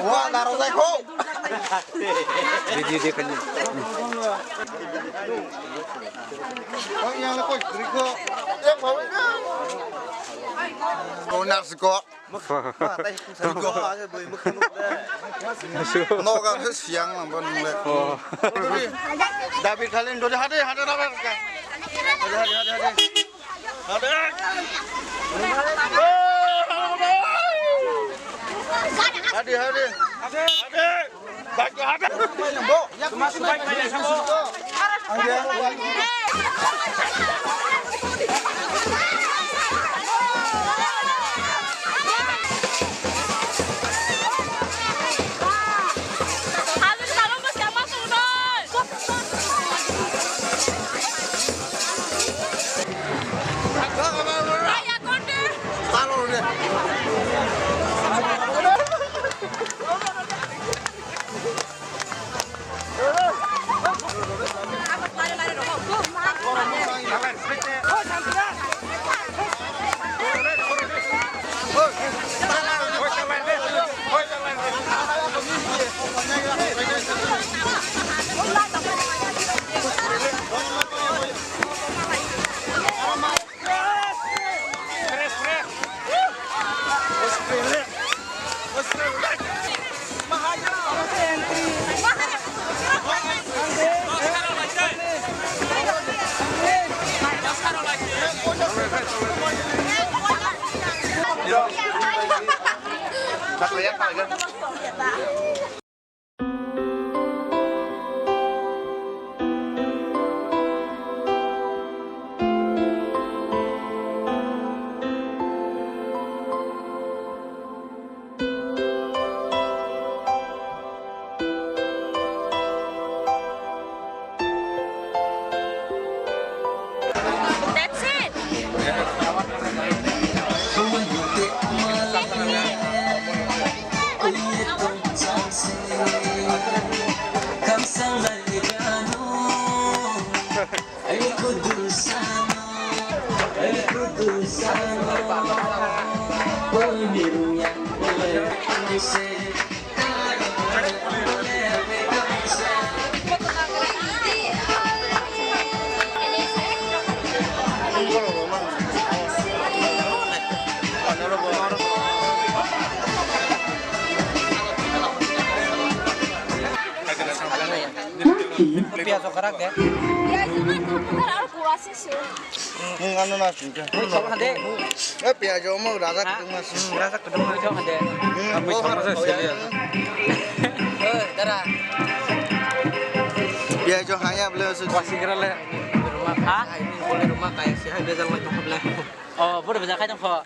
Wah, naruh saya kok. Di kan. Oh, yang lekoi Riko. Yang mau ini. Oh, nak sekok. Riko aja boleh makan deh. No kan siang lampun lek. Oh. David kalian dode hade David kan. Hade. Baik hade. Bo, masuk baik aja sama. Tak lihat Pak kan? That's it. Lumpia sokarak ya. Ya cuma kan kurasi sih. Anu nasi. Sok hade. Piajo mau rasa kedeng mas. Rasa kedung sok hade. Kami sama saya. Dara. Piajo hanya beliau sudah. Wah segera le. Rumah. Ah, ini boleh rumah kayak sih ada jalan itu boleh. Oh, boleh bisa kacang kok.